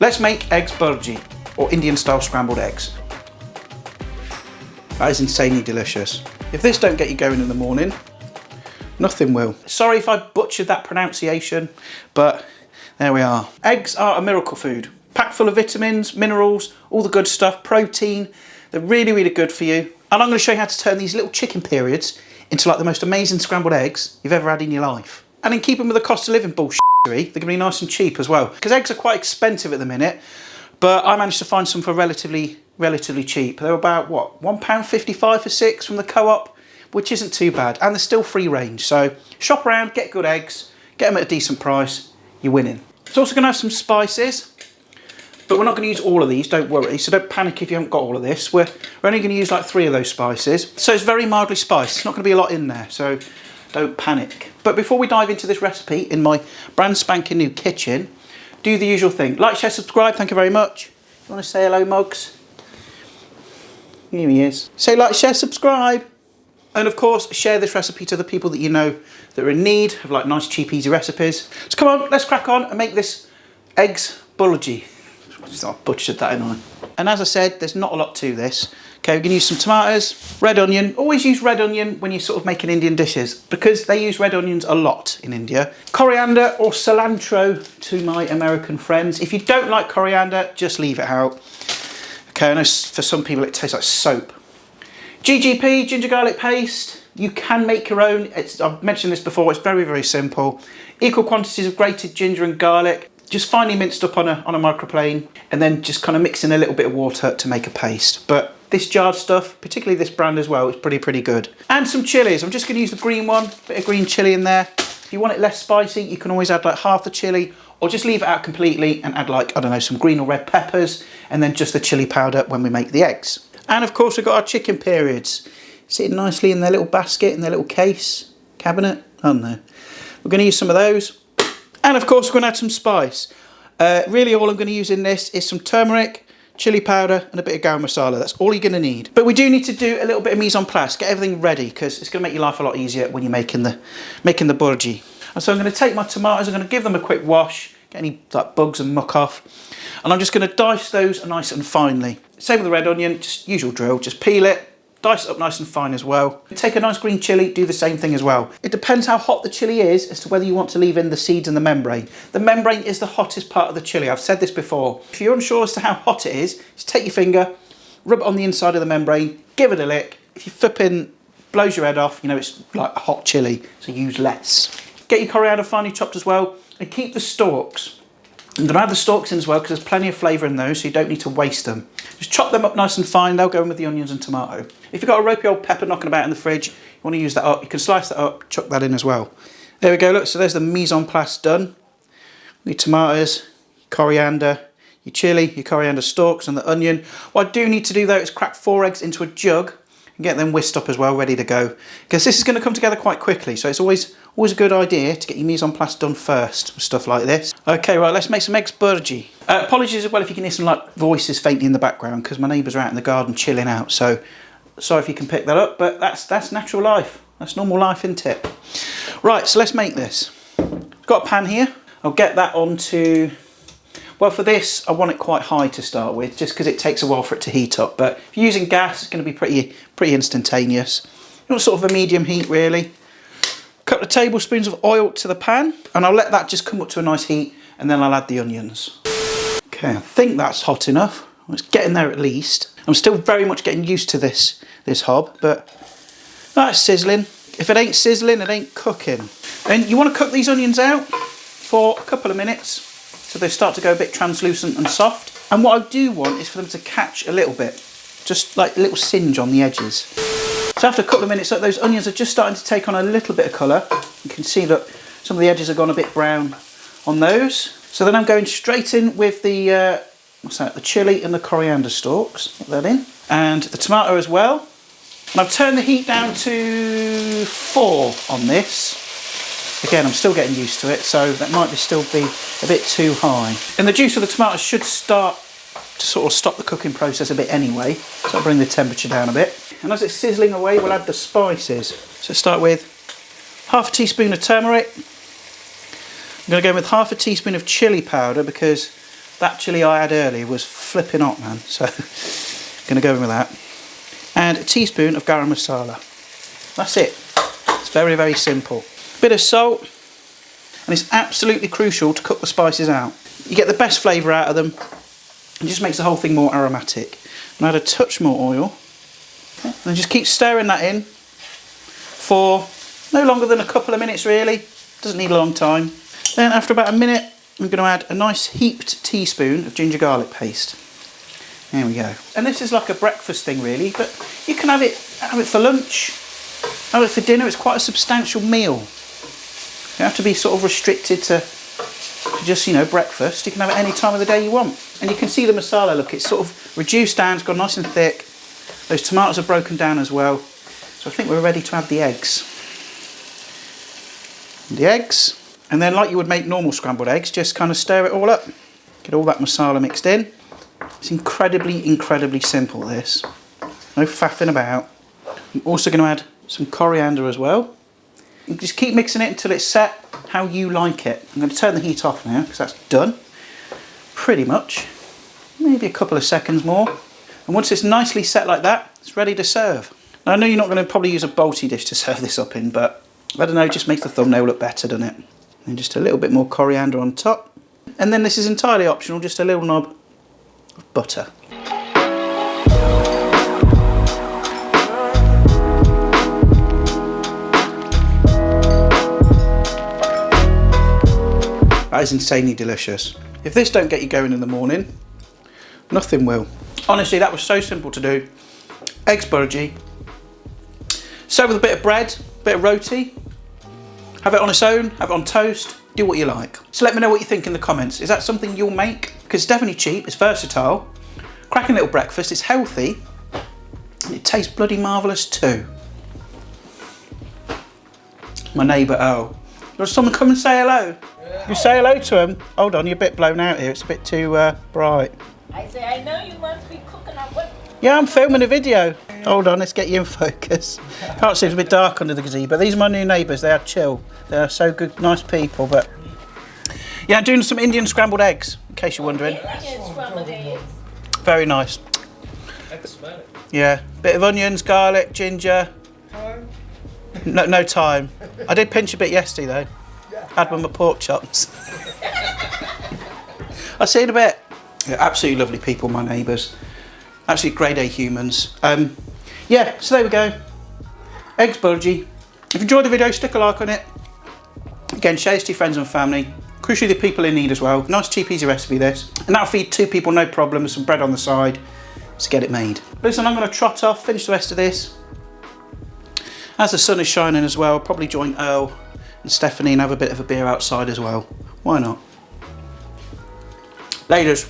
Let's make eggs bhurji, or Indian style scrambled eggs. That is insanely delicious. If this don't get you going in the morning, nothing will. Sorry if I butchered that pronunciation, but there we are. Eggs are a miracle food. Packed full of vitamins, minerals, all the good stuff, protein. They're really, really good for you. And I'm going to show you how to turn these little chicken periods into like the most amazing scrambled eggs you've ever had in your life. And in keeping with the cost of living bullshit, they're going to be nice and cheap as well. Because eggs are quite expensive at the minute, but I managed to find some for relatively cheap. They're about, what, £1.55 for 6 from the co-op, which isn't too bad. And they're still free range. So shop around, get good eggs, get them at a decent price, you're winning. It's also going to have some spices. But we're not going to use all of these, don't worry. So don't panic if you haven't got all of this. We're only going to use like 3 of those spices. So it's very mildly spiced. It's not going to be a lot in there, so don't panic. But before we dive into this recipe in my brand spanking new kitchen, do the usual thing. Like, share, subscribe. Thank you very much. You want to say hello, Mugs? Here he is. Say like, share, subscribe. And of course, share this recipe to the people that you know that are in need of like nice, cheap, easy recipes. So come on, let's crack on and make this eggs bhurji. I butchered that, ain't I? And as I said, there's not a lot to this. Okay, we're going to use some tomatoes, red onion. Always use red onion when you're sort of making Indian dishes because they use red onions a lot in India. Coriander or cilantro to my American friends. If you don't like coriander, just leave it out. Okay, I know for some people it tastes like soap. GGP, ginger garlic paste. You can make your own. I've mentioned this before, it's very, very simple. Equal quantities of grated ginger and garlic. Just finely minced up on a microplane and then just kind of mix in a little bit of water to make a paste. But this jarred stuff, particularly this brand as well, is pretty good. And some chilies. I'm just going to use the green one, bit of green chilli in there. If you want it less spicy, you can always add like half the chilli or just leave it out completely and add like, I don't know, some green or red peppers and then just the chilli powder when we make the eggs. And of course we've got our chicken periods sitting nicely in their little basket, in their little case, cabinet, I don't know. We're going to use some of those. And of course we're going to add some spice. Really all I'm going to use in this is some turmeric, chilli powder and a bit of garam masala. That's all you're going to need. But we do need to do a little bit of mise en place, get everything ready because it's going to make your life a lot easier when you're making the bhurji. And so I'm going to take my tomatoes, I'm going to give them a quick wash, get any like bugs and muck off. And I'm just going to dice those nice and finely. Same with the red onion, just usual drill, just peel it. Dice it up nice and fine as well. Take a nice green chilli, do the same thing as well. It depends how hot the chilli is as to whether you want to leave in the seeds and the membrane. The membrane is the hottest part of the chilli. I've said this before. If you're unsure as to how hot it is, just take your finger, rub it on the inside of the membrane, give it a lick. If you flipping blows your head off, you know it's like a hot chilli, so use less. Get your coriander finely chopped as well and keep the stalks. I'm going to add the stalks in as well because there's plenty of flavour in those, so you don't need to waste them. Just chop them up nice and fine, they'll go in with the onions and tomato. If you've got a ropey old pepper knocking about in the fridge, you want to use that up, you can slice that up, chuck that in as well. There we go, look, so there's the mise en place done. Your tomatoes, coriander, your chilli, your coriander stalks and the onion. What I do need to do though is crack 4 eggs into a jug and get them whisked up as well, ready to go. Because this is going to come together quite quickly, so it's always a good idea to get your mise en place done first with stuff like this. Okay, right, let's make some eggs bhurji. Apologies as well if you can hear some like voices faintly in the background because my neighbours are out in the garden chilling out, so sorry if you can pick that up, but that's natural life. That's normal life, isn't it? Right, so let's make this. I've got a pan here. I'll get that onto... Well, for this, I want it quite high to start with, just because it takes a while for it to heat up. But if you're using gas, it's going to be pretty instantaneous. You want sort of a medium heat, really. A couple of tablespoons of oil to the pan, and I'll let that just come up to a nice heat, and then I'll add the onions. Okay, I think that's hot enough. It's getting there at least. I'm still very much getting used to this hob, but that's sizzling. If it ain't sizzling, it ain't cooking. And you want to cook these onions out for a couple of minutes, so they start to go a bit translucent and soft. And what I do want is for them to catch a little bit, just like a little singe on the edges. So after a couple of minutes, look, those onions are just starting to take on a little bit of colour. You can see that some of the edges have gone a bit brown on those. So then I'm going straight in with the, what's that, the chilli and the coriander stalks. Put that in. And the tomato as well. And I've turned the heat down to 4 on this. Again, I'm still getting used to it, so that might still be a bit too high. And the juice of the tomatoes should start to sort of stop the cooking process a bit anyway, so I'll bring the temperature down a bit. And as it's sizzling away, we'll add the spices. So start with half a teaspoon of turmeric. I'm going to go with half a teaspoon of chilli powder because That chilli I had earlier was flipping hot, man. So, going to go in with that. And a teaspoon of garam masala. That's it. It's very, very simple. Bit of salt. And it's absolutely crucial to cook the spices out. You get the best flavour out of them. It just makes the whole thing more aromatic. And add a touch more oil. Okay. And just keep stirring that in for no longer than a couple of minutes, really. Doesn't need a long time. Then after about a minute, I'm going to add a nice heaped teaspoon of ginger garlic paste. There we go. And this is like a breakfast thing, really, but you can have it for lunch, have it for dinner. It's quite a substantial meal. You don't have to be sort of restricted to just, you know, breakfast. You can have it any time of the day you want. And you can see the masala, look, it's sort of reduced down, it's gone nice and thick. Those tomatoes are broken down as well. So I think we're ready to add the eggs. And then like you would make normal scrambled eggs, just kind of stir it all up. Get all that masala mixed in. It's incredibly, incredibly simple, this. No faffing about. I'm also going to add some coriander as well. And just keep mixing it until it's set how you like it. I'm going to turn the heat off now because that's done. Pretty much. Maybe a couple of seconds more. And once it's nicely set like that, it's ready to serve. Now I know you're not going to probably use a bolty dish to serve this up in, but I don't know, it just makes the thumbnail look better, doesn't it? And just a little bit more coriander on top. And then this is entirely optional, just a little knob of butter. That is insanely delicious. If this don't get you going in the morning, nothing will. Honestly, that was so simple to do. Egg Bhurji. Serve with a bit of bread, a bit of roti. Have it on its own, have it on toast, do what you like. So let me know what you think in the comments. Is that something you'll make? Because it's definitely cheap, it's versatile. Cracking little breakfast, it's healthy. And it tastes bloody marvellous too. My neighbour, oh. Does someone come and say hello? Yeah. You say hello to him? Hold on, you're a bit blown out here, it's a bit too bright. I say, I know you must be cooking up what? Yeah, I'm filming a video. Hold on, let's get you in focus. Can't see, it's a bit dark under the gazebo. These are my new neighbours, they are chill. They are so good, nice people, but... Yeah, I'm doing some Indian scrambled eggs, in case you're wondering. Indian scrambled eggs. Very nice. I can smell it. Yeah, bit of onions, garlic, ginger. Time? No time. I did pinch a bit yesterday though. Had one of my pork chops. I'll see you in a bit. Yeah, absolutely lovely people, my neighbours. Absolutely grade A humans. Yeah, so there we go. Egg Bhurji. If you enjoyed the video, stick a like on it. Again, share this to your friends and family. Crucially the people in need as well. Nice cheap easy recipe this. And that'll feed 2 people no problem with some bread on the side. Let's get it made. Listen, I'm going to trot off, finish the rest of this. As the sun is shining as well, I'll probably join Earl and Stephanie and have a bit of a beer outside as well. Why not? Laters.